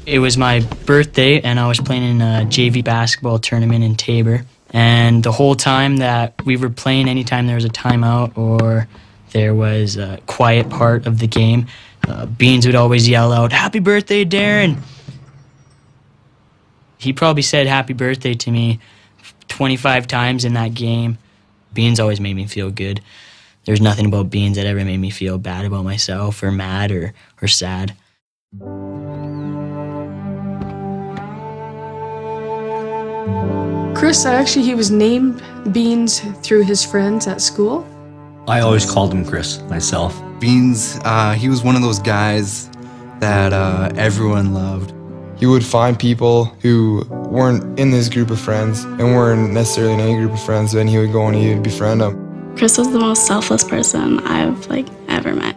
It was my birthday, and I was playing in a JV basketball tournament in Tabor. And the whole time that we were playing, anytime there was a timeout or there was a quiet part of the game, Beans would always yell out, "Happy birthday, Darren!" He probably said happy birthday to me 25 times in that game. Beans always made me feel good. There's nothing about Beans that ever made me feel bad about myself or mad or sad. Chris, he was named Beans through his friends at school. I always called him Chris myself. Beans, he was one of those guys that everyone loved. He would find people who weren't in this group of friends and weren't necessarily in any group of friends, and he would go and he would befriend them. Chris was the most selfless person I've ever met.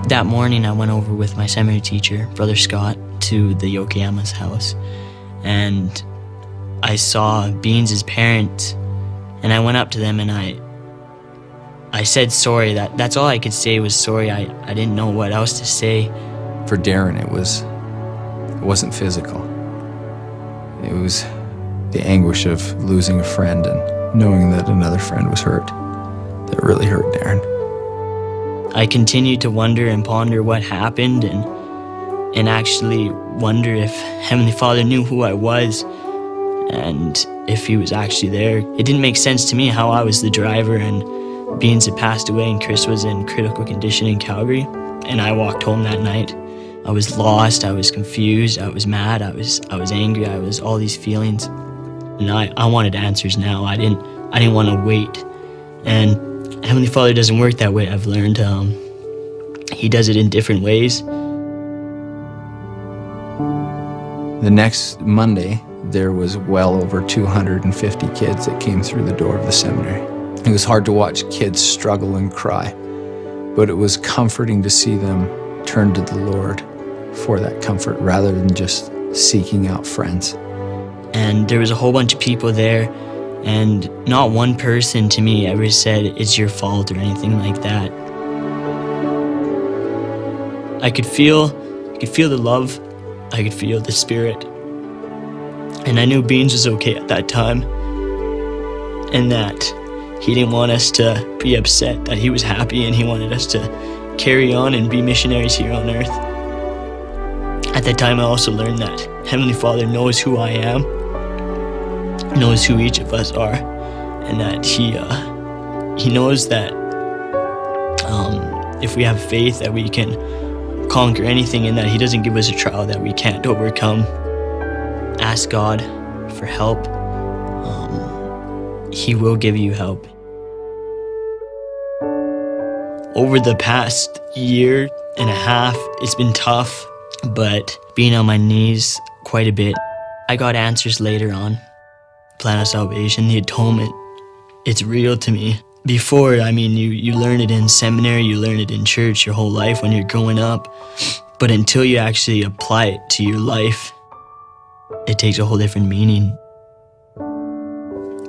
That morning, I went over with my seminary teacher, Brother Scott, to the Yokoyama's house, and I saw Beans' parents, and I went up to them and I said sorry. That's all I could say was sorry. I didn't know what else to say. For Darren, it wasn't physical. It was the anguish of losing a friend and knowing that another friend was hurt. That really hurt Darren. I continued to wonder and ponder what happened and actually wonder if Heavenly Father knew who I was and if he was actually there. It didn't make sense to me how I was the driver and Beans had passed away and Chris was in critical condition in Calgary, and I walked home that night. I was lost, I was confused, I was mad, I was angry, I was all these feelings. And I wanted answers now. I didn't want to wait. And Heavenly Father doesn't work that way, I've learned. He does it in different ways. The next Monday, there was well over 250 kids that came through the door of the seminary. It was hard to watch kids struggle and cry, but it was comforting to see them turn to the Lord for that comfort rather than just seeking out friends. And there was a whole bunch of people there, and not one person to me ever said it's your fault or anything like that. I could feel the love, I could feel the spirit, and I knew Beans was okay at that time, and that he didn't want us to be upset, that he was happy and he wanted us to carry on and be missionaries here on earth. At that time, I also learned that Heavenly Father knows who I am, knows who each of us are, and that he knows that if we have faith that we can conquer anything, and that he doesn't give us a trial that we can't overcome. Ask God for help. He will give you help. Over the past year and a half, it's been tough, but being on my knees quite a bit. I got answers later on. Plan of salvation, the atonement, it's real to me. Before, you learn it in seminary, you learn it in church your whole life when you're growing up, but until you actually apply it to your life, it takes a whole different meaning.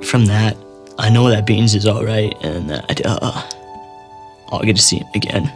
From that, I know that Beans is all right and that I'll get to see him again.